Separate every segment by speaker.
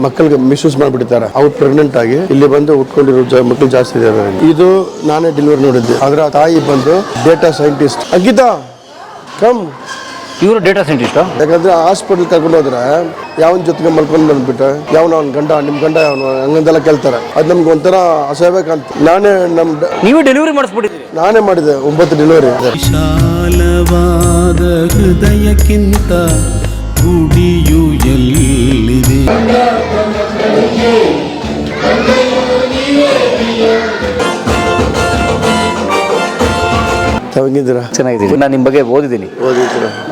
Speaker 1: ಮಕ್ಕಳಿಗೆ ಮಿಸ್ಯೂಸ್ ಮಾಡಿಬಿಡ್ತಾರೆ. ಅವ್ರು ಪ್ರೆಗ್ನೆಂಟ್ ಆಗಿ ಇಲ್ಲಿ ಬಂದು ಉಟ್ಕೊಂಡಿರೋ ಮಕ್ಕಳು ಜಾಸ್ತಿ ಇದೆ. ಇದು ನಾನೇ ಡೆಲಿವರಿ ನೋಡಿದ್ದೆ. ಅದರ ತಾಯಿ ಬಂದು ಡೇಟಾ ಸೈಂಟಿಸ್ಟ್. ಅಂಕಿತಾ ಕಮ್.
Speaker 2: ಇವರು ಡೇಟಾ ಸೈಂಟಿಸ್ಟ್.
Speaker 1: ಯಾಕಂದ್ರೆ ಹಾಸ್ಪಿಟಲ್ ಕರ್ಕೊಂಡು ಹೋದ್ರೆ ಯಾವನ ಜೊತೆಗೆ ಮಲ್ಕೊಂಡು ಬಂದ್ಬಿಟ್ಟು ಯಾವನ ಅವ್ನ ಗಂಡ ನಿಮ್ಮ ಗಂಡ ಯಾವನು ಹಂಗಂತೆಲ್ಲ ಕೇಳ್ತಾರೆ. ಅದು ನಮ್ಗೆ ಒಂಥರ ಅಸಹ್ಯ ಕಾಣ್ತು.
Speaker 2: ನೀವೇ ಡೆಲಿವರಿ ಮಾಡಿಸ್ಬಿಟ್ಟಿದ್ದೀರಿ?
Speaker 1: ನಾನೇ ಮಾಡಿದೆ 9 ಡೆಲಿವರಿ.
Speaker 3: ವಿಶಾಲವಾದ ಹೃದಯಕ್ಕಿಂತ ಗುಡಿಯು ಎಲ್ಲಿದೆ?
Speaker 1: ಹೆಂಗಿದ್ದೀರಾ?
Speaker 2: ಚೆನ್ನಾಗಿದ್ದೀನಿ. ನಾನು ನಿಮ್ಮ ಬಗ್ಗೆ ಓದಿದ್ದೀನಿ,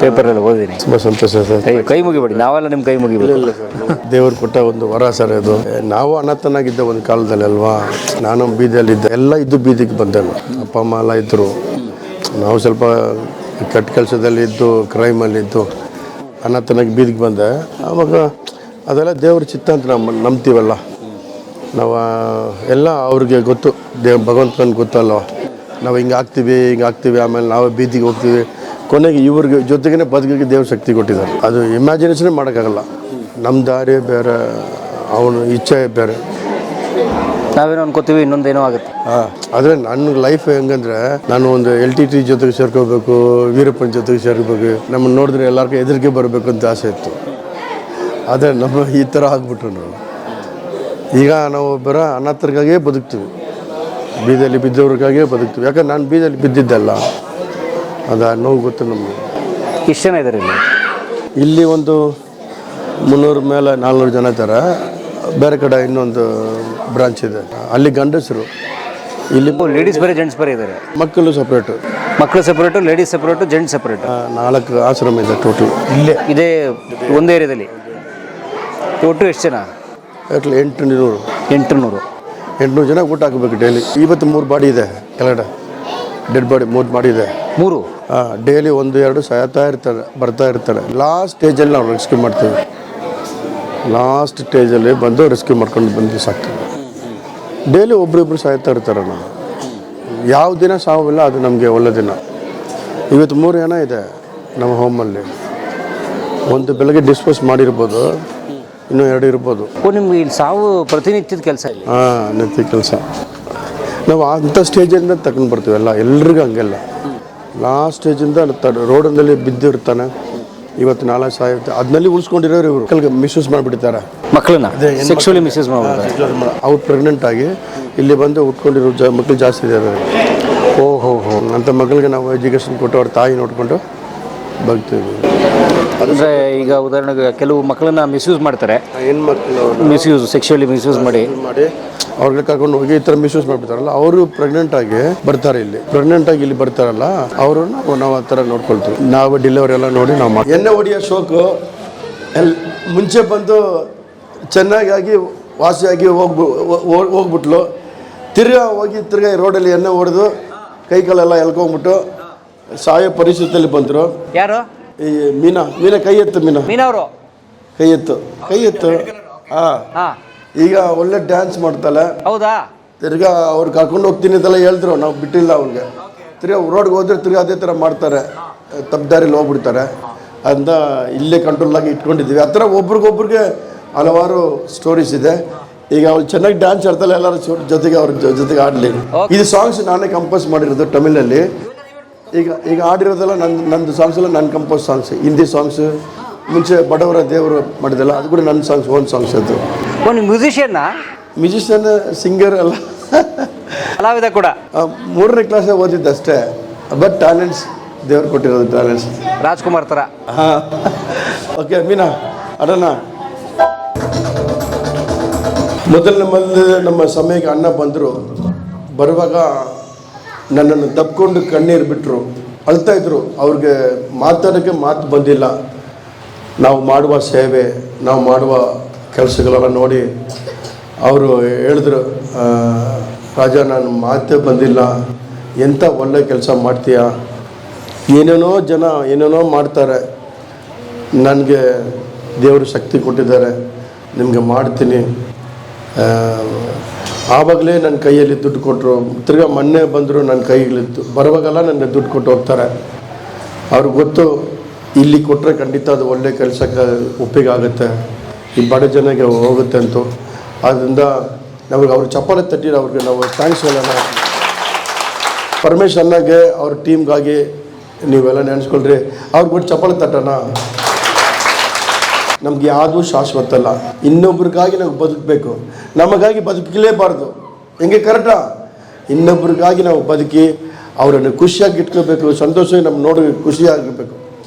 Speaker 2: ಪೇಪರಲ್ಲಿ ಓದಿದ್ದೀನಿ.
Speaker 1: ತುಂಬಾ ಸಂತೋಷ ಸರ್.
Speaker 2: ಕೈ ಮುಗಿಬೇಡಿ, ನಾವೆಲ್ಲ ನಿಮ್ಮ ಕೈ ಮುಗಿಬೇಡಿ.
Speaker 1: ದೇವರು ಕೊಟ್ಟ ಒಂದು ವರ ಸರ್ ಇದು. ನಾವು ಅನಾಥನಾಗಿದ್ದ ಒಂದು ಕಾಲದಲ್ಲಿ ಅಲ್ವಾ, ನಾನು ಬೀದಿಯಲ್ಲಿದ್ದೆ. ಎಲ್ಲ ಇದ್ದು ಬೀದಿಗೆ ಬಂದೆ. ಅಪ್ಪ ಅಮ್ಮ ಎಲ್ಲ ಇದ್ದರು. ನಾವು ಸ್ವಲ್ಪ ಕೆಟ್ಟ ಕೆಲಸದಲ್ಲಿ ಇದ್ದು, ಕ್ರೈಮಲ್ಲಿದ್ದು ಅನಾಥನಾಗಿ ಬೀದಿಗೆ ಬಂದೆ. ಆವಾಗ ಅದೆಲ್ಲ ದೇವ್ರ ಚಿತ್ತ ಅಂತ ನಾವು ನಂಬ್ತೀವಲ್ಲ. ನಾವು ಎಲ್ಲ ಅವ್ರಿಗೆ ಗೊತ್ತು, ಭಗವಂತನಿಗೆ ಗೊತ್ತಲ್ವ. ನಾವು ಹಿಂಗೆ ಆಗ್ತೀವಿ, ಆಮೇಲೆ ನಾವು ಬೀದಿಗೆ ಹೋಗ್ತೀವಿ. ಕೊನೆಗೆ ಇವ್ರಿಗೆ ಜೊತೆಗೇ ಬದುಕಿಗೆ ದೇವ್ರ ಶಕ್ತಿ ಕೊಟ್ಟಿದ್ದಾರೆ. ಅದು ಇಮ್ಯಾಜಿನೇಷನ್ ಮಾಡೋಕ್ಕಾಗಲ್ಲ. ನಮ್ಮ ದಾರಿ ಬೇರೆ, ಅವನು ಇಚ್ಛೆ ಬೇರೆ.
Speaker 2: ನಾವೇನೋ ಅನ್ಕೋತೀವಿ, ಇನ್ನೊಂದೇನೋ ಆಗುತ್ತೆ.
Speaker 1: ಆದರೆ ನನ್ನ ಲೈಫ್ ಹೆಂಗಂದ್ರೆ, ನಾನು ಒಂದು LTT ಜೊತೆಗೆ ಸೇರ್ಕೋಬೇಕು, ವೀರಪ್ಪನ ಜೊತೆಗೆ ಸೇರ್ಕೋಬೇಕು, ನಮ್ಮನ್ನು ನೋಡಿದ್ರೆ ಎಲ್ಲರಿಗೂ ಎದುರಿಗೆ ಬರಬೇಕು ಅಂತ ಆಸೆ ಇತ್ತು. ಆದರೆ ನಮ್ಮ ಈ ಥರ ಆಗ್ಬಿಟ್ರು ನಾವು. ಈಗ ನಾವು ಬರೋ ಅನಾಥರಿಗಾಗೇ ಬದುಕ್ತೀವಿ, ಬೀದಿಯಲ್ಲಿ ಬಿದ್ದವ್ರಿಗಾಗೇ ಬದುಕ್ತೀವಿ. ಯಾಕಂದ್ರೆ ನಾನು ಬೀದಿಯಲ್ಲಿ ಬಿದ್ದಿದ್ದಲ್ಲ, ಅದು ನೋವು ಗೊತ್ತು ನಮಗೆ.
Speaker 2: ಎಷ್ಟು ಜನ ಇದ್ದಾರೆ
Speaker 1: ಇಲ್ಲಿ? ಒಂದು 300 ಮೇಲೆ 400 ಜನ ಇದ್ದಾರೆ. ಬೇರೆ ಕಡೆ ಇನ್ನೊಂದು ಬ್ರಾಂಚ್ ಇದೆ, ಅಲ್ಲಿ ಗಂಡಸರು. ಇಲ್ಲಿ
Speaker 2: ಲೇಡೀಸ್ ಬೇರೆ, ಜೆಂಟ್ಸ್ ಬೇರೆ ಇದ್ದಾರೆ.
Speaker 1: ಮಕ್ಕಳು ಸಪ್ರೇಟು.
Speaker 2: ಮಕ್ಕಳು separate, ladies separate, gents separate.
Speaker 1: 4 ಆಶ್ರಮ ಇದೆ ಟೋಟಲ್ ಇಲ್ಲೇ.
Speaker 2: ಇದೇ ಒಂದೇ ಏರಿಯಾದಲ್ಲಿ ಒಟ್ಟು ಎಷ್ಟು ಜನ?
Speaker 1: 800 ಜನ ಊಟ ಹಾಕಬೇಕು ಡೈಲಿ. ಇವತ್ತು 3 ಬಾಡಿ ಇದೆ ಕೆಳಗಡೆ, ಡೆಡ್ ಬಾಡಿ 3 ಬಾಡಿ ಇದೆ.
Speaker 2: 3
Speaker 1: ಡೈಲಿ 1-2 ಸಾಯ್ತಾ ಇರ್ತಾರೆ, ಬರ್ತಾ ಇರ್ತಾರೆ. ಲಾಸ್ಟ್ ಸ್ಟೇಜಲ್ಲಿ ನಾವು ರೆಸ್ಕ್ಯೂ ಮಾಡ್ತೀವಿ. ಲಾಸ್ಟ್ ಸ್ಟೇಜಲ್ಲಿ ಬಂದು ರೆಸ್ಕ್ಯೂ ಮಾಡ್ಕೊಂಡು ಬಂದು ಸಾಕ್ತೀವಿ. ಡೈಲಿ ಒಬ್ರಿಬ್ರು ಸಾಯ್ತಾ ಇರ್ತಾರೆ. ನಾವು ಯಾವ ದಿನ ಸಾವಿಲ್ಲ, ಅದು ನಮಗೆ ಒಳ್ಳೆ ದಿನ. ಇವತ್ತು 3 ಜನ ಇದೆ ನಮ್ಮ ಹೋಮಲ್ಲಿ. ಒಂದು ಬೆಳಗ್ಗೆ ಡಿಸ್ಪೋಸ್ ಮಾಡಿರ್ಬೋದು, ಇನ್ನೂ 2 ಇರ್ಬೋದು.
Speaker 2: ನಿಮ್ಗೆ ಇಲ್ಲಿ ಸಾವು ಪ್ರತಿನಿತ್ಯದ ಕೆಲಸ ಇಲ್ಲ?
Speaker 1: ನಿತ್ಯ ಕೆಲಸ. ನಾವು ಅಂಥ ಸ್ಟೇಜಿಂದ ತಗೊಂಡು ಬರ್ತೀವಿ. ಎಲ್ರಿಗೂ ಹಂಗೆಲ್ಲ ಲಾಸ್ಟ್ ಸ್ಟೇಜಿಂದ ರೋಡಲ್ಲಿ ಬಿದ್ದಿರ್ತಾನೆ. ಇವತ್ತು 4 ಸಾಯುತ್ತೆ, ಅದನ್ನಲ್ಲಿ ಉಳಿಸ್ಕೊಂಡಿರೋರು ಇವರು. ಮಕ್ಕಳಿಗೆ ಮಿಸ್ಯೂಸ್ ಮಾಡಿಬಿಡ್ತಾರೆ,
Speaker 2: ಮಕ್ಕಳನ್ನ ಸೆಕ್ಸುವಲಿ ಮಿಸ್ಯೂಸ್ ಮಾಡ್ತಾರೆ.
Speaker 1: ಅವ್ರು ಪ್ರೆಗ್ನೆಂಟ್ ಆಗಿ ಇಲ್ಲಿ ಬಂದು ಉಟ್ಕೊಂಡಿರೋ ಮಕ್ಕಳು ಜಾಸ್ತಿ ಇದೆ.
Speaker 2: ಓಹೋ,
Speaker 1: ಅಂಥ ಮಕ್ಕಳಿಗೆ ನಾವು ಎಜುಕೇಷನ್ ಕೊಟ್ಟು ಅವ್ರ ತಾಯಿ ನೋಡಿಕೊಂಡು ಬಗ್ತೀವಿ.
Speaker 2: ಅಂದರೆ ಈಗ ಉದಾಹರಣೆಗೆ ಕೆಲವು ಮಕ್ಕಳನ್ನ ಮಿಸ್ಯೂಸ್ ಮಾಡ್ತಾರೆ.
Speaker 1: ಹೆಣ್ಮಕ್ಳು
Speaker 2: ಮಿಸ್ಯೂಸ್, ಸೆಕ್ಸುವಲಿ ಮಿಸ್ಯೂಸ್ ಮಾಡಿ
Speaker 1: ಅವ್ರಿಗೆ ಕರ್ಕೊಂಡು ಹೋಗಿ ಈ ಥರ ಮಿಸ್ಯೂಸ್ ಮಾಡಿಬಿಡ್ತಾರಲ್ಲ, ಅವರು ಪ್ರೆಗ್ನೆಂಟ್ ಆಗಿ ಬರ್ತಾರೆ. ಇಲ್ಲಿ ಬರ್ತಾರಲ್ಲ, ಅವರು ನಾವು ಆ ಥರ ನೋಡ್ಕೊಳ್ತೀವಿ. ನಾವು ಡೆಲಿವರಿ ಎಲ್ಲ ನೋಡಿ ನಾವು ಮಾಡಿ. ಎಣ್ಣೆ ಹೊಡಿಯೋ ಶೋಕು ಮುಂಚೆ ಬಂದು ಚೆನ್ನಾಗಿ ವಾಸಿಯಾಗಿ ಹೋಗ್ಬಿಟ್ಲು. ತಿರ್ಗಾ ರೋಡಲ್ಲಿ ಎಣ್ಣೆ ಹೊಡೆದು ಕೈ ಕಾಲೆಲ್ಲ ಎಳ್ಕೊಂಡ್ಬಿಟ್ಟು ಸಾಯೋ ಪರಿಸ್ಥಿತಿಯಲ್ಲಿ ಬಂದರು.
Speaker 2: ಯಾರು?
Speaker 1: ಈ ಮೀನಾ ಕೈ ಎತ್ತು.
Speaker 2: ಮೀನವರು
Speaker 1: ಕೈ ಎತ್ತು. ಈಗ ಒಳ್ಳೆ ಡ್ಯಾನ್ಸ್ ಮಾಡ್ತಾಳೆ.
Speaker 2: ಹೌದಾ?
Speaker 1: ತಿರ್ಗಾ ಅವ್ರು ಕರ್ಕೊಂಡು ಹೋಗ್ತೀನಿ ಅಂತೆಲ್ಲ ಹೇಳಿದ್ರು, ನಾವು ಬಿಟ್ಟಿಲ್ಲ ಅವ್ರಿಗೆ. ತಿರ್ಗಾ ರೋಡ್ಗೆ ಹೋದ್ರೆ ತಿರ್ಗಾ ಅದೇ ಥರ ಮಾಡ್ತಾರೆ, ತಪ್ಪದಾರಿಲಿ ಹೋಗ್ಬಿಡ್ತಾರೆ ಅಂತ ಇಲ್ಲೇ ಕಂಟ್ರೋಲಾಗಿ ಇಟ್ಕೊಂಡಿದ್ದೀವಿ. ಆ ಥರ ಒಬ್ರಿಗೊಬ್ರಿಗೆ ಹಲವಾರು ಸ್ಟೋರೀಸ್ ಇದೆ. ಈಗ ಅವ್ಳು ಚೆನ್ನಾಗಿ ಡ್ಯಾನ್ಸ್ ಆಡ್ತಾಳೆ, ಎಲ್ಲರ ಜೊತೆಗೆ ಅವ್ರ ಜೊತೆಗೆ ಆಡಲಿ. ಇದು ಸಾಂಗ್ಸ್ ನಾನೇ ಕಂಪೋಸ್ ಮಾಡಿರೋದು ತಮಿಳಲ್ಲಿ. ಈಗ ಆಡಿರೋದೆಲ್ಲ ನಂದು ಸಾಂಗ್ಸ್ ಎಲ್ಲ ನನ್ನ ಕಂಪೋಸ್ ಸಾಂಗ್ಸ್. ಹಿಂದಿ ಸಾಂಗ್ಸ್ ಮುಂಚೆ ಬಡವರ ದೇವರು ಮಾಡಿದಲ್ಲ, ಅದು ಕೂಡ ನನ್ನ ಸಾಂಗ್ಸ್, ಓನ್ ಸಾಂಗ್ಸ್. ಅದು ಮ್ಯೂಸಿಷಿಯನ್ ಸಿಂಗರ್ ಅಲ್ಲ,
Speaker 2: ಕಲಾವಿದ ಕೂಡ.
Speaker 1: 3ನೇ ಕ್ಲಾಸ್ ಓದಿದ್ದಷ್ಟೇ. ಬಟ್ ಟ್ಯಾಲೆಂಟ್ಸ್ ದೇವ್ರು ಕೊಟ್ಟಿರೋದು ಟ್ಯಾಲೆಂಟ್ಸ್.
Speaker 2: ರಾಜ್ಕುಮಾರ್ ಥರ.
Speaker 1: ಓಕೆ ಮೀನಾ ಅಡೋಣ. ಮೊದಲು ನಮ್ಮ ಸಮಯಕ್ಕೆ ಅಣ್ಣ ಬಂದರು. ಬರುವಾಗ ನನ್ನನ್ನು ತಪ್ಪಿಕೊಂಡು ಕಣ್ಣೀರು ಬಿಟ್ಟರು, ಅಳ್ತಾಯಿದ್ರು. ಅವ್ರಿಗೆ ಮಾತಾಡೋಕ್ಕೆ ಮಾತು ಬಂದಿಲ್ಲ. ನಾವು ಮಾಡುವ ಸೇವೆ, ನಾವು ಮಾಡುವ ಕೆಲಸಗಳೆಲ್ಲ ನೋಡಿ ಅವರು ಹೇಳಿದ್ರು, ರಾಜ ನಾನು ಮಾತೇ ಬಂದಿಲ್ಲ, ಎಂಥ ಒಳ್ಳೆ ಕೆಲಸ ಮಾಡ್ತೀಯ. ಏನೇನೋ ಜನ ಏನೇನೋ ಮಾಡ್ತಾರೆ, ನನಗೆ ದೇವರು ಶಕ್ತಿ ಕೊಟ್ಟಿದ್ದಾರೆ, ನಿಮಗೆ ಮಾಡ್ತೀನಿ. ಆವಾಗಲೇ ನನ್ನ ಕೈಯಲ್ಲಿ ದುಡ್ಡು ಕೊಟ್ಟರು. ತಿರ್ಗಾ ಮೊನ್ನೆ ಬಂದರು, ನನ್ನ ಕೈಗಳಿತ್ತು. ಬರುವಾಗೆಲ್ಲ ನನಗೆ ದುಡ್ಡು ಕೊಟ್ಟು ಹೋಗ್ತಾರೆ. ಅವ್ರಿಗೆ ಗೊತ್ತು, ಇಲ್ಲಿ ಕೊಟ್ಟರೆ ಖಂಡಿತ ಅದು ಒಳ್ಳೆ ಕೆಲಸಕ್ಕೆ ಒಪ್ಪಿಗೆ ಆಗುತ್ತೆ. ಈ ಬಡ ಜನಕ್ಕೆ ಹೋಗುತ್ತೆ ಅಂತು. ಆದ್ದರಿಂದ ನಮಗೆ ಅವ್ರ ಚಪ್ಪಾಳೆ ತಟ್ಟಿರೋ ಅವ್ರಿಗೆ ನಾವು ಥ್ಯಾಂಕ್ಸ್ ಹೇಳೋಣ. ಪರಮೇಶ್ ಅಣ್ಣಗೆ ಅವ್ರ ಟೀಮ್ಗಾಗಿ ನೀವೆಲ್ಲ ನೆನೆಸ್ಕೊಳ್ರಿ, ಅವ್ರಿಗೆ ಒಂದು ಚಪ್ಪಾಳೆ ತಟ್ಟೋಣ. ನಮ್ಗೆ ಯಾವುದೂ ಶಾಶ್ವತ ಅಲ್ಲ, ಇನ್ನೊಬ್ರಿಗಾಗಿ ನಾವು ಬದುಕಬೇಕು, ನಮಗಾಗಿ ಬದುಕಲೇಬಾರ್ದು. ಹೆಂಗೆ ಕರೆಕ್ಟಾ? ಇನ್ನೊಬ್ರಿಗಾಗಿ ನಾವು ಬದುಕಿ ಅವರನ್ನು ಖುಷಿಯಾಗಿ ಇಟ್ಕೋಬೇಕು, ಸಂತೋಷವಾಗಿ ನಮ್ಮ ನೋಡಿ ಖುಷಿಯಾಗಿರ್ಬೇಕು.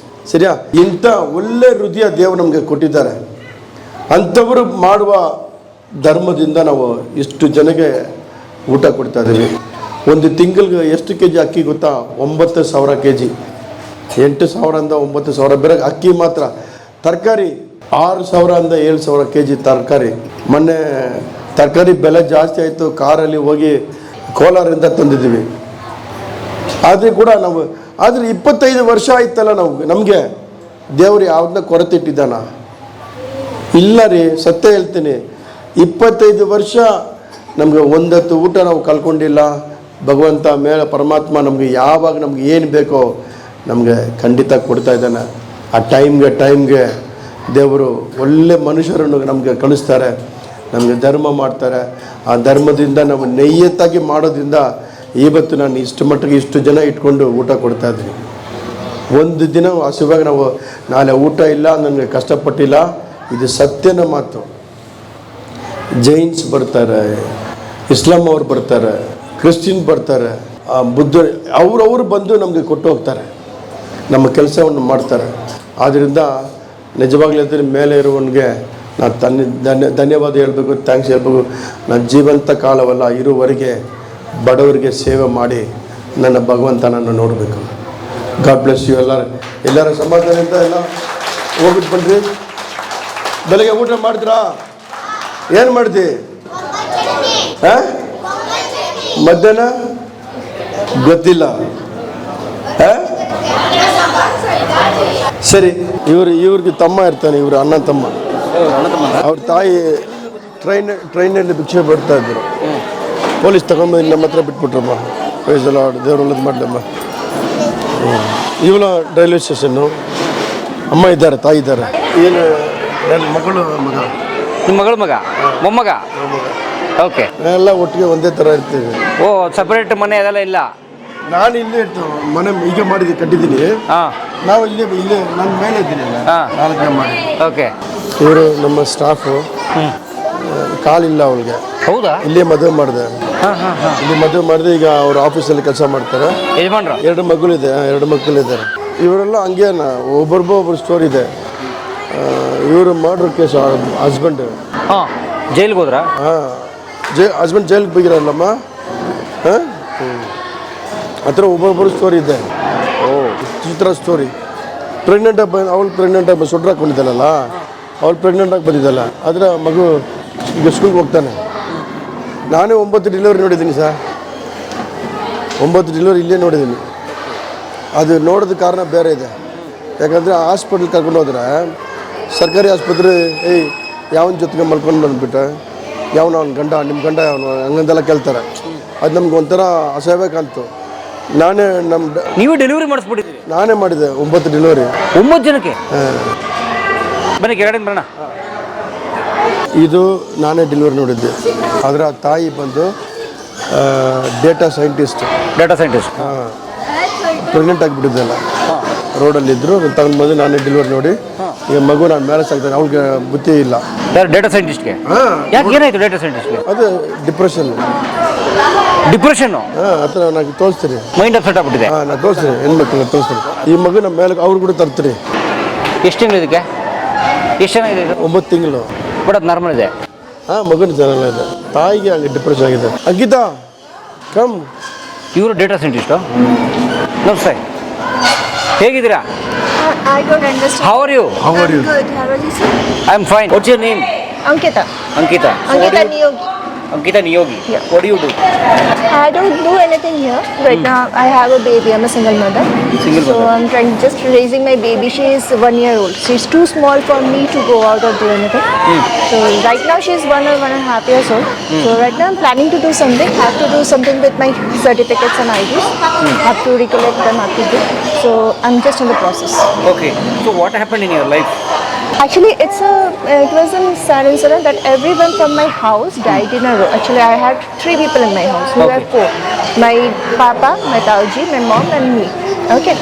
Speaker 1: ಸರಿಯಾ? ಇಂಥ ಒಳ್ಳೆ ಹೃದಯ ದೇವರು ನಮಗೆ ಕೊಟ್ಟಿದ್ದಾರೆ. ಅಂಥವರು ಮಾಡುವ ಧರ್ಮದಿಂದ ನಾವು ಇಷ್ಟು ಜನಕ್ಕೆ ಊಟ ಕೊಡ್ತಾ ಇದ್ದೀವಿ. ಒಂದು ತಿಂಗಳಿಗೆ ಎಷ್ಟು ಕೆ ಜಿ ಅಕ್ಕಿ ಗೊತ್ತಾ? 9,000 kg. 8,000 9,000 ಬೇರೆ ಅಕ್ಕಿ ಮಾತ್ರ. ತರಕಾರಿ 6,000 7,000 kg ತರಕಾರಿ. ಮೊನ್ನೆ ತರಕಾರಿ ಬೆಲೆ ಜಾಸ್ತಿ ಆಯಿತು, ಕಾರಲ್ಲಿ ಹೋಗಿ ಕೋಲಾರಿಂದ ತಂದಿದ್ದೀವಿ. ಆದರೆ ಕೂಡ ನಾವು 25 ವರ್ಷ ಆಯ್ತಲ್ಲ ನಮಗೆ ದೇವರು ಯಾವ್ದನ್ನ ಕೊರತೆ ಇಟ್ಟಿದ್ದಾನ? ಇಲ್ಲ ರೀ, ಸತ್ಯ ಹೇಳ್ತೀನಿ. 25 ವರ್ಷ ನಮಗೆ ಒಂದತ್ತು ಊಟ ನಾವು ಕಳ್ಕೊಂಡಿಲ್ಲ. ಭಗವಂತ ಮೇಲೆ ಪರಮಾತ್ಮ ನಮಗೆ ಯಾವಾಗ ನಮ್ಗೆ ಏನು ಬೇಕೋ ನಮಗೆ ಖಂಡಿತ ಕೊಡ್ತಾ ಇದ್ದಾನೆ. ಆ ಟೈಮ್ಗೆ ದೇವರು ಒಳ್ಳೆ ಮನುಷ್ಯರನ್ನು ನಮಗೆ ಕಳಿಸ್ತಾರೆ, ನಮಗೆ ಧರ್ಮ ಮಾಡ್ತಾರೆ. ಆ ಧರ್ಮದಿಂದ ನಾವು ನೈಯತ್ತಾಗಿ ಮಾಡೋದ್ರಿಂದ ಇವತ್ತು ನಾನು ಇಷ್ಟು ಮಟ್ಟಿಗೆ ಇಷ್ಟು ಜನ ಇಟ್ಕೊಂಡು ಊಟ ಕೊಡ್ತಾ ಇದ್ದೀನಿ. ಒಂದು ದಿನ ಹಸಿವಾಗಿ ನಾವು ನಾಳೆ ಊಟ ಇಲ್ಲ, ನನಗೆ ಕಷ್ಟಪಟ್ಟಿಲ್ಲ. ಇದು ಸತ್ಯನ ಮಾತು. ಜೈನ್ಸ್ ಬರ್ತಾರೆ, ಇಸ್ಲಾಂ ಅವ್ರು ಬರ್ತಾರೆ, ಕ್ರಿಶ್ಚಿಯನ್ ಬರ್ತಾರೆ, ಬುದ್ಧ ಅವರು ಬಂದು ನಮಗೆ ಕೊಟ್ಟು ಹೋಗ್ತಾರೆ, ನಮ್ಮ ಕೆಲಸವನ್ನು ಮಾಡ್ತಾರೆ. ಆದ್ದರಿಂದ ನಿಜವಾಗ್ಲೂ ಹೇಳ್ತೀನಿ, ಮೇಲೆ ಇರುವವನಿಗೆ ನಾನು ಧನ್ಯವಾದ ಹೇಳಬೇಕು, ಥ್ಯಾಂಕ್ಸ್ ಹೇಳಬೇಕು. ನಾನು ಜೀವಂತ ಕಾಲವಲ್ಲ ಇರುವವರೆಗೆ ಬಡವರಿಗೆ ಸೇವೆ ಮಾಡಿ ನನ್ನ ಭಗವಂತನನ್ನು ನೋಡಬೇಕು. God bless you. ಎಲ್ಲರ ಸಮಾಧಾನದಿಂದ ಎಲ್ಲ ಹೋಗ್ಬಿಟ್ಟು ಬನ್ನಿರಿ. ಬೆಳಗ್ಗೆ ಊಟ ಮಾಡಿದ್ರಾ? ಏನು ಮಾಡಿದೆ? ಹಾಂ, ಮಧ್ಯಾಹ್ನ ಗೊತ್ತಿಲ್ಲ. ಹಾಂ, ಸರಿ. ಇವ್ರಿಗೆ ತಮ್ಮ ಇರ್ತಾನೆ, ಇವರು ಅಣ್ಣ ತಮ್ಮ. ಅವ್ರ ತಾಯಿ ಟ್ರೈನಲ್ಲಿ ಭಿಕ್ಷೆ ಬಿಡ್ತಾ ಇದ್ರು. ಪೊಲೀಸ್ ತಗೊಂಬಂದು ನಮ್ಮ ಹತ್ರ ಬಿಟ್ಬಿಟ್ರಮ್ಮ. ವಯಸ್ಸೆಲ್ಲ ದೇವ್ರು ಒಳ್ಳೇದು ಮಾಡಲಮ್ಮ. ಇವಳ ರೈಲ್ವೆ ಸ್ಟೇಷನ್ನು. ಅಮ್ಮ ಇದ್ದಾರೆ, ತಾಯಿ ಇದ್ದಾರೆ. ಏನು ನನ್ನ ಮಗಳು ಮಗ?
Speaker 2: ನಿಮ್ಮ ಮಗಳ ಮಗ, ಮೊಮ್ಮಗ? ಓಕೆ.
Speaker 1: ಎಲ್ಲ ಒಟ್ಟಿಗೆ ಒಂದೇ ಥರ ಇರ್ತೀವಿ.
Speaker 2: ಓ, ಸಪ್ರೇಟ್ ಮನೆ ಅದೆಲ್ಲ ಇಲ್ಲ?
Speaker 1: ನಾನು ಇಲ್ಲೇ ಇರ್ತೀವಿ, ಮನೆ ಈಗ ಮಾಡಿದ್ದೀನಿ, ಕಟ್ಟಿದ್ದೀನಿ.
Speaker 2: ಹಾಂ,
Speaker 1: ನಾವು ಇಲ್ಲೇ ನನ್ನ ಮೇಲೆ ಇದ್ದೀನಿ. ನಾಲ್ಕನೇ ಮಾಡಿ.
Speaker 2: ಓಕೆ.
Speaker 1: ಇವರು ನಮ್ಮ ಸ್ಟಾಫು. ಕಾಲಿಲ್ಲ ಅವಳಿಗೆ.
Speaker 2: ಹೌದಾ?
Speaker 1: ಇಲ್ಲೇ ಮದುವೆ ಮಾಡಿದೆ. ಇಲ್ಲಿ ಮದುವೆ ಮಾಡಿದೆ. ಈಗ ಅವ್ರ ಆಫೀಸಲ್ಲಿ ಕೆಲಸ ಮಾಡ್ತಾರೆ.
Speaker 2: ಯಜಮಾನ್ರು
Speaker 1: 2 ಮಕ್ಕಳಿದೆ, 2 ಮಕ್ಕಳಿದ್ದಾರೆ. ಇವರೆಲ್ಲ ಹಂಗೇನ ಒಬ್ಬೊಬ್ಬರು ಸ್ಟೋರಿ ಇದೆ. ಇವರು ಮಾಡ್ರ ಕೇಸ್ ಹಸ್ಬೆಂಡ್.
Speaker 2: ಹಾಂ, ಜೈಲಿಗೆ ಹೋದ್ರಾ?
Speaker 1: ಹಾಂ, ಹಸ್ಬೆಂಡ್ ಜೈಲಿಗೆ ಬೈಗಿರಲ್ಲಮ್ಮ. ಹಾಂ, ಆ ಥರ ಒಬ್ಬೊಬ್ಬರು ಸ್ಟೋರಿ ಇದೆ.
Speaker 2: ಓ,
Speaker 1: ಚಿತ್ರ ಸ್ಟೋರಿ. ಅವಳು ಪ್ರೆಗ್ನೆಂಟಾಗಿ ಸುಡ್ರು ಹಾಕೊಂಡಿದ್ದಾಳಲ್ಲ, ಅವಳು ಪ್ರೆಗ್ನೆಂಟಾಗಿ ಬಂದಿದ್ದಲ್ಲ. ಆದರೆ ಮಗು ಈಗ ಸ್ಕೂಲ್ಗೆ ಹೋಗ್ತಾನೆ. ನಾನೇ 9 ಡೆಲಿವರಿ ನೋಡಿದ್ದೀನಿ ಸರ್. 9 ಡೆಲಿವರಿ ಇಲ್ಲೇ ನೋಡಿದ್ದೀನಿ. ಅದು ನೋಡೋದ ಕಾರಣ ಬೇರೆ ಇದೆ. ಯಾಕಂದರೆ ಹಾಸ್ಪಿಟ್ಲ್ ಕರ್ಕೊಂಡು ಹೋದ್ರೆ ಸರ್ಕಾರಿ ಆಸ್ಪತ್ರೆ ಯಾವನ ಜೊತೆಗೆ ಮಲ್ಕೊಂಡು ಬಂದುಬಿಟ್ಟೆ, ಯಾವನ ಅವ್ನ ಗಂಡ, ನಿಮ್ಮ ಗಂಡ ಯಾವನು, ಹಂಗಂತೆಲ್ಲ ಕೇಳ್ತಾರೆ. ಅದು ನಮ್ಗೆ ಒಂಥರ ಅಸಹ್ಯ ಕಾಣ್ತು.
Speaker 2: ನೀವು ಡೆಲಿವರಿ ಮಾಡಿಸ್ಬಿಟ್ಟಿದ್ದೀರಿ?
Speaker 1: ನಾನೇ ಮಾಡಿದೆ 9 ಡೆಲಿವರಿ.
Speaker 2: 9 ಜನಕ್ಕೆ? ಬನ್ನಿ ಕೆಳಗಡೆ ಬರೋಣ.
Speaker 1: ಇದು ನಾನೇ ಡೆಲಿವರಿ ನೋಡಿದ್ದೆ. ಅದರ ತಾಯಿ ಬಂದು ಡೇಟಾ ಸೈಂಟಿಸ್ಟ್. ಹಾಂ, ಪ್ರೆಗ್ನೆಂಟ್ ಆಗಿಬಿಟ್ಟಿದ್ದೆಲ್ಲ. ರೋಡಲ್ಲಿದ್ದರು, ತಗೊಂಡು ಬಂದು ನಾನೇ ಡೆಲಿವರಿ ನೋಡಿ ಈಗ ಮಗು ನಾನು ಮ್ಯಾರೇಜ್ ಆಗ್ತಾನೆ. ಅವ್ಳಿಗೆ ಬುದ್ಧಿ ಇಲ್ಲ.
Speaker 2: ಡೇಟಾ ಸೈಂಟಿಸ್ಟ್ಗೆ? ಯಾಕೆ, ಏನಾಯಿತು ಡೇಟಾ ಸೈಂಟಿಸ್ಟ್ಗೆ?
Speaker 1: ಅದು ಡಿಪ್ರೆಷನ್ನು. ಹಾಂ, ಆ ಥರ ನಾನು ತೋರಿಸ್ತೀನಿ.
Speaker 2: ಮೈಂಡ್ ಅಪ್ಸೆಟ್ ಆಗ್ಬಿಟ್ಟಿದೆ.
Speaker 1: ಹಾಂ, ನಾನು ತೋರಿಸ್ತೀನಿ, ಹೆಣ್ಮಕ್ಳನ್ನ ತೋರಿಸ್ತೀನಿ. ಈ ಮಗು ನಮ್ಮ ಮೇಲೆ ಅವ್ರು ಕೂಡ ತರ್ತೀನಿ.
Speaker 2: ಎಷ್ಟು ತಿಂಗಳು ಇದಕ್ಕೆ? ಎಷ್ಟು ಚೆನ್ನಾಗಿದೆ ಇದು?
Speaker 1: 9 ತಿಂಗಳು.
Speaker 2: ಬಟ್ ಅದು ನಾರ್ಮಲ್ ಇದೆ.
Speaker 1: ಹಾಂ, ಮಗುನ ಚೆನ್ನಾಗಿದೆ. ಇದೆ. ತಾಯಿಗೆ ಹಂಗೆ ಡಿಪ್ರೆಷನ್ ಆಗಿದೆ. ಅಂಕಿತಾ ಕಮ್.
Speaker 2: ಇವರು ಡೇಟಾ ಸೈಂಟಿಸ್ಟು? ನಮಸ್ತೆ, ಹೇಗಿದ್ದೀರಾ?
Speaker 4: I don't understand.
Speaker 2: How are you?
Speaker 1: How are you?
Speaker 4: Good. How are you, sir?
Speaker 2: I'm fine. What's your name?
Speaker 4: Ankita.
Speaker 2: Ankita. So
Speaker 4: Ankita Niyogi.
Speaker 2: Ankita Niyogi.
Speaker 4: Yeah.
Speaker 2: What do you do?
Speaker 4: I don't do anything here. Right now, I have a baby. I'm a single mother.
Speaker 2: Single
Speaker 4: So
Speaker 2: mother.
Speaker 4: I'm trying just raising my baby. She is 1 year old. She's too small for me to go out or do anything. So right now she's 1 or 1.5 years old. So right now I'm planning to do something. Have to do something with my certificates and IDs. Have to recollect them. Have to do. So I'm just in the process.
Speaker 2: Okay. So what happened in your life?
Speaker 4: Actually, it was a sad incident that everyone from my house died in a row. Actually, I had 3 people in my house. We were 4. My papa, my tauji, my mom, and me. Okay,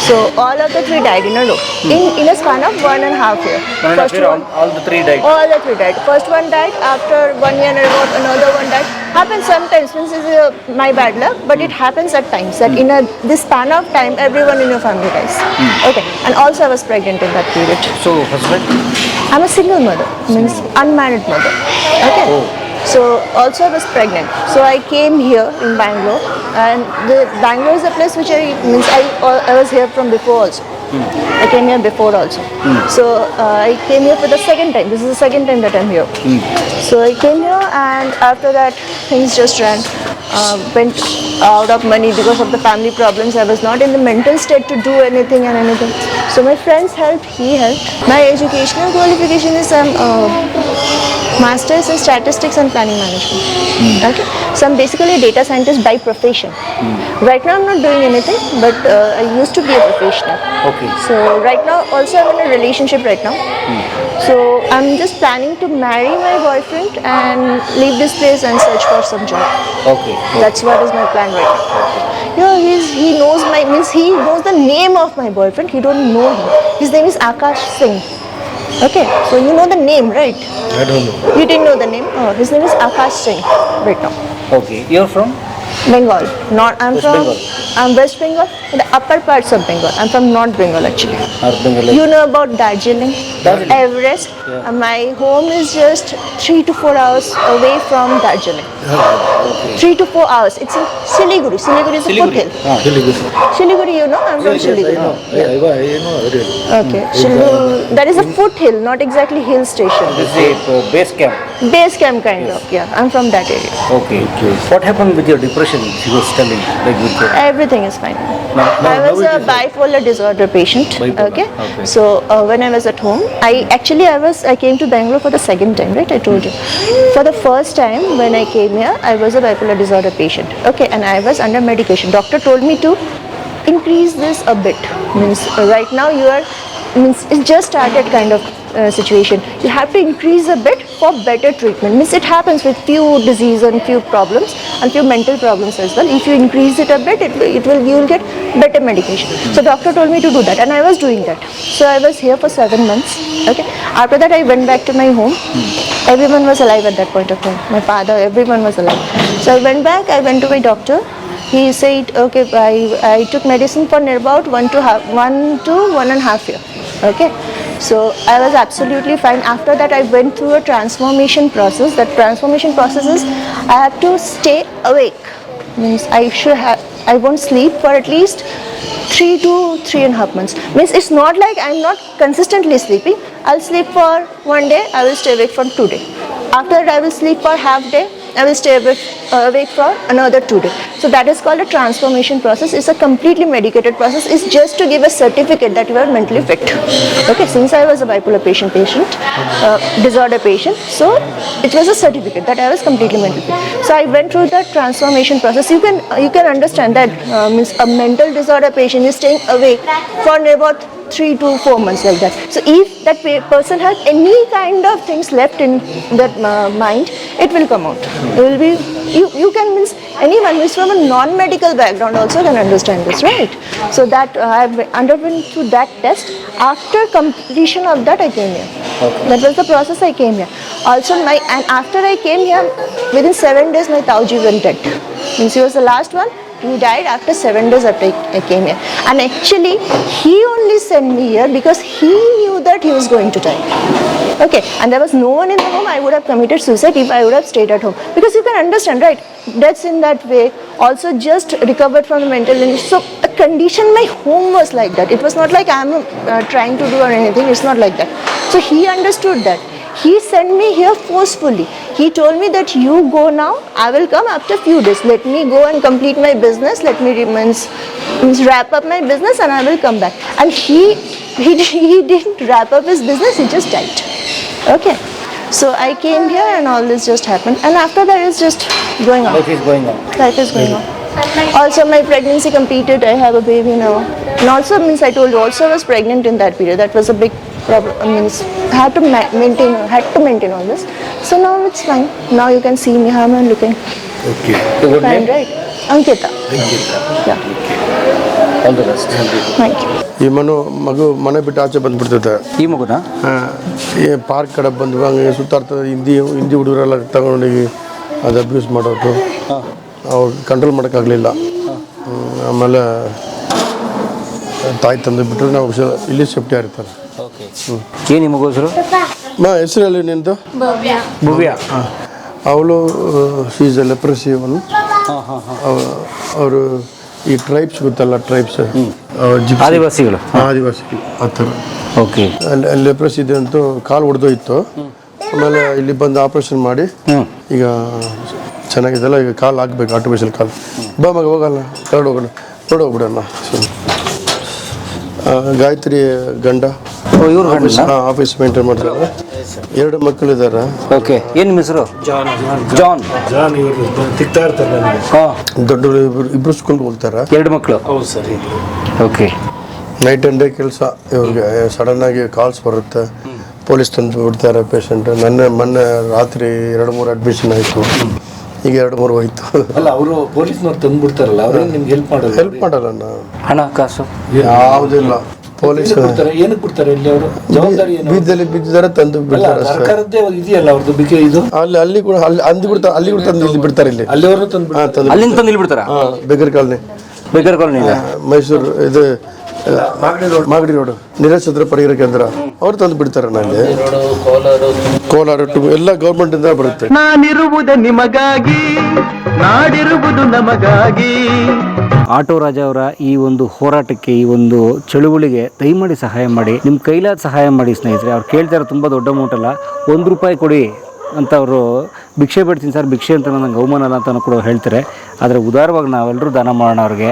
Speaker 4: so all of the 3 died in a row in a span of 1.5 year. First one,
Speaker 2: all the 3 died.
Speaker 4: all the 3 died. First one died after 1 year and about another one died. Happens sometimes. This is my bad luck, but it happens at times that in this span of time, everyone in your family dies. Okay, and also I was pregnant in that period.
Speaker 2: So husband?
Speaker 4: I'm a single mother, means unmarried mother. Okay. So also I was pregnant. So I came here in Bangalore, and Bangalore is a place which I was here from before also. I came here before also. So I came here for the second time. This is the second time that I'm here. So I came here, and after that things just ran. Went out of money because of the family problems. I was not in the mental state to do anything. So my friends helped, he helped. My educational qualification is Masters in Statistics and Planning Management. Okay, so I'm basically a data scientist by profession. Right now I'm not doing anything, but I used to be a professional.
Speaker 2: Okay.
Speaker 4: So right now also I'm in a relationship right now. So I'm just planning to marry my boyfriend and leave this place and search for some job.
Speaker 2: Okay.
Speaker 4: That's what is my plan right now. He knows he knows the name of my boyfriend. He don't know him. His name is Akash Singh. Okay, so you know the name, right?
Speaker 1: I don't know.
Speaker 4: You didn't know the name? Oh, his name is Akash Singh right now.
Speaker 2: Okay. You're from?
Speaker 4: Bengal. I'm
Speaker 2: West
Speaker 4: from
Speaker 2: Bengal.
Speaker 4: I'm West Bengal, the upper parts of Bengal. I'm from North Bengal actually.
Speaker 2: North Bengal.
Speaker 4: You know about Darjeeling?
Speaker 2: Darjeeling.
Speaker 4: Everest?
Speaker 2: Yeah.
Speaker 4: My home is just 3 to 4 hours away from Darjeeling. 3 to 4 hours. It's in Siliguri. Siliguri is a foothill. Siliguri, you know? I'm from Siliguri.
Speaker 1: I know very well.
Speaker 4: Okay. Siliguri, that is a foothill, not exactly hill station.
Speaker 2: This is a base camp.
Speaker 4: Base camp kind of. Yeah, I'm from that area.
Speaker 2: Okay. What happened with your depression? She was telling, like with the...
Speaker 4: Everything is fine. I was a bipolar disorder patient.
Speaker 2: Bipolar,
Speaker 4: Okay.
Speaker 2: okay.
Speaker 4: So when I was at home, I came to Bangalore for the second time, right? I told you. For the first time when I came here, I was a bipolar disorder patient. Okay, and I was under medication. Doctor told me to increase this a bit. Means right now it just started kind of situation. You have to increase a bit for better treatment. Means it happens with few disease and few problems and few mental problems as well. If you increase it a bit, you will get better medication. So doctor told me to do that, and I was doing that. So I was here for 7 months. Okay. After that I went back to my home. Everyone was alive at that point of time. My father, everyone was alive. So I went back. I went to my doctor. He said, okay, I took medicine for about 1 to 1.5 years. Okay, so I was absolutely fine. After that, I went through a transformation process. That transformation process is I have to stay awake. Means I won't sleep for at least 3 to 3.5 months. Means it's not like I'm not consistently sleeping. I'll sleep for 1 day. I will stay awake for 2 days. After that, I will sleep for half day. I will stay awake for another 2 days. So that is called a transformation process. It's a completely medicated process. It's just to give a certificate that you are mentally fit. Okay, since I was a bipolar disorder patient, so it was a certificate that I was completely mentally fit. So I went through that transformation process. You can understand that means a mental disorder patient is staying awake for about 3 to 4 months like that. So if that person has any kind of things left in that mind, it will come out. It will be you can means anyone who is from a non-medical background also can understand this, right? So that I've underwent through that test. After completion of that, I came here. Okay. That was the process. I came here. Also, and after I came here, within 7 days, my Tauji went dead. Means he was the last one. He died after 7 days after I came here. And actually, he only sent me here because he knew that he was going to die. Okay, and there was no one in the home. I would have committed suicide if I would have stayed at home. Because you can understand, right? Deaths in that way. Also just recovered from the mental illness. So a condition, my home was like that. It was not like I'm trying to do or anything. It's not like that. So he understood that. He sent me here forcefully. He told me that you go now, I will come after few days. Let me go and complete my business. Let me wrap up my business and I will come back. And he didn't wrap up his business, he just died. Okay. So I came here and all this just happened. And after that it's just going on.
Speaker 2: Life is going on.
Speaker 4: Life is going on. Also my pregnancy completed, I have a baby now. And also means I told you, also I was pregnant in that period. That was a big problem. Means had to maintain all this. So now it's fine. Now you can see me how I'm looking.
Speaker 3: Okay.
Speaker 4: Fine, right? Ankita. Yeah.
Speaker 2: All the best.
Speaker 4: Thank you.
Speaker 1: ಈ ಮಗು ಮನೆ ಬಿಟ್ಟು ಆಚೆ ಬಂದ್ಬಿಡ್ತೈತೆ.
Speaker 2: ಈ ಮಗುನ
Speaker 1: ಈ park ಕಡೆ ಬಂದು ಹಂಗೆ ಸುತ್ತಾಡ್ತದೆ. ಹಿಂದಿ ಹುಡುಗರೆಲ್ಲ ತಗೊಂಡೋಗಿ ಅದು ಅಬ್ಯೂಸ್ ಮಾಡೋದು, ಅವ್ರು ಕಂಟ್ರೋಲ್ ಮಾಡೋಕ್ಕಾಗಲಿಲ್ಲ. ಆಮೇಲೆ ತಾಯಿ ತಂದು ಬಿಟ್ಟರೆ ನಾವು ಇಲ್ಲಿ ಸೇಫ್ಟಿ ಆಗಿರ್ತಾರೆ.
Speaker 2: ಓಕೆ. ಏನು ಈ ಮಗು ಹೆಸರು?
Speaker 1: ಹೆಸರಲ್ಲಿ ನಿಂದು
Speaker 2: ಭವ್ಯ.
Speaker 1: ಅವಳು ಶೀಸ್ ಲೆಪ್ರಸಿ ಅವನು. ಅವರು ಈ ಟ್ರೈಬ್ಸ್ ಗೊತ್ತಲ್ಲ, ಟ್ರೈಬ್ಸ್
Speaker 2: ಆದಿವಾಸಿಗಳು.
Speaker 1: ಆದಿವಾಸಿಗಳು ಆ ಥರ.
Speaker 2: ಓಕೆ.
Speaker 1: ಲೆಪ್ರಸಿ ಇದೆ ಅಂತೂ ಕಾಲು ಹೊಡೆದೋಯ್ತು. ಆಮೇಲೆ ಇಲ್ಲಿ ಬಂದು ಆಪ್ರೇಷನ್ ಮಾಡಿ ಈಗ ಚೆನ್ನಾಗಿದೆಲ್ಲ. ಈಗ ಕಾಲು ಹಾಕ್ಬೇಕು, ಆರ್ಟಿಫಿಷಿಯಲ್ ಕಾಲು. ಬಾ ಮಗ ಹೋಗಲ್ಲ, ಹೊರಡೋಗೋಣ, ಹೊರಡೋಗ್ಬಿಡೋಣ. ಗಾಯತ್ರಿ ಗಂಡ
Speaker 2: ಇವ್ರು
Speaker 1: ಆಫೀಸ್ ಮೇಂಟೈನ್ ಮಾಡ್ತಾರೆ. 2 ಮಕ್ಕಳಿದ್ದಾರೆ.
Speaker 2: ಓಕೆ. ಏನು ನಿಮ್ಮ ಹೆಸರು? ಜಾನ್.
Speaker 3: ತಿಕ್ತಾ ಇರ್ತಾರೆ ನನಗೆ.
Speaker 1: ದೊಡ್ಡವರು ಇಬ್ರು ಸ್ಕೂಲ್ಗೆ ಹೋಗ್ತಾರೆ.
Speaker 2: 2 ಮಕ್ಕಳು.
Speaker 3: ಹೌದು sir.
Speaker 2: Okay.
Speaker 1: Night and day ಕೆಲಸ ಇವ್ರಿಗೆ. ಸಡನ್ನಾಗಿ ಕಾಲ್ಸ್ ಬರುತ್ತೆ, ಪೊಲೀಸ್ ತಂದು ಬಿಡ್ತಾರೆ ಪೇಷಂಟ್. ಮೊನ್ನೆ ರಾತ್ರಿ 2-3 ಅಡ್ಮಿಷನ್ ಆಯಿತು. ಈಗ 2-3 ಹೋಯ್ತು.
Speaker 3: ಅಲ್ಲ, ಅವರು ಪೊಲೀಸ್ನವ್ರು ತಂದ್ಬಿಡ್ತಾರಲ್ಲ, ಅವ್ರೇನು ನಿಮ್ಗೆ ಹೆಲ್ಪ್
Speaker 1: ಮಾಡಲ್ಲ ನಾವು.
Speaker 2: ಹಣ ಕಾಸು
Speaker 1: ಯಾವುದಿಲ್ಲ. ಪೊಲೀಸ್
Speaker 3: ಏನಕ್ಕೆ ಬಿಡ್ತಾರೆ ಇಲ್ಲಿ ಅವರು? ಜವಾಬ್ದಾರಿ ಏನು?
Speaker 1: ಬೀದಿಯಲ್ಲಿ ಬಿದ್ದಿದ್ದಾರೆ, ತಂದು ಬಿಡ್ತಾರೆ.
Speaker 3: ಸರ್ಕಾರದ್ದೇ ಇದೆಯಲ್ಲ ಅವ್ರದ್ದು ಬಿಕೆ ಇದು.
Speaker 1: ಅಲ್ಲಿ ಕೂಡ ಅಂದು ಬಿಡ್ತಾರೆ, ಅಲ್ಲಿ ಕೂಡ ತಂದು ಇಲ್ಲಿ ಬಿಡ್ತಾರೆ. ಇಲ್ಲಿ
Speaker 3: ಅಲ್ಲಿಯವರು ತಂದು
Speaker 2: ಅಲ್ಲಿಂದ ತಂದು ಇಲ್ಲಿ ಬಿಡ್ತಾರ?
Speaker 1: ಬೇಗರ್ ಕಾಲನಿ,
Speaker 2: ಬೇಕರ್ ಕಾಲೋನಿ,
Speaker 1: ಮೈಸೂರು ಇದು ಮಾಗಡಿ ರೋಡ್ ನಿರಾಶ್ರಿತರ ಪರಿಹಾರ ಕೇಂದ್ರ. ಅವ್ರು ತಂದು ಬಿಡ್ತಾರೆ. ನನಗೆ ಕೋಲಾರ ಎಲ್ಲ ಗೌರ್ಮೆಂಟಿಂದ ಬರುತ್ತೆ.
Speaker 5: ನಾನಿರುವುದು ನಿಮಗಾಗಿ, ನಾಡಿರುವುದು ನಮಗಾಗಿ.
Speaker 2: ಆಟೋ ರಾಜ ಅವರ ಈ ಒಂದು ಹೋರಾಟಕ್ಕೆ, ಈ ಒಂದು ಚಳುವಳಿಗೆ ದಯಮಾಡಿ ಸಹಾಯ ಮಾಡಿ. ನಿಮ್ಮ ಕೈಲಾದ ಸಹಾಯ ಮಾಡಿ ಸ್ನೇಹಿತರೆ. ಅವ್ರು ಕೇಳ್ತಾರೆ ತುಂಬ ದೊಡ್ಡ ಅಮೌಂಟ್ ಅಲ್ಲ, 1 ರೂಪಾಯಿ ಕೊಡಿ ಅಂತ. ಅವರು ಭಿಕ್ಷೆ ಬಿಡ್ತೀನಿ ಸರ್, ಭಿಕ್ಷೆ ಅಂತ ನನಗೆ ಅವಮಾನ ಅಲ್ಲ ಅಂತ ಕೂಡ ಹೇಳ್ತಾರೆ. ಆದರೆ ಉದಾರವಾಗಿ ನಾವೆಲ್ಲರೂ ದಾನ ಮಾಡೋಣ ಅವ್ರಿಗೆ.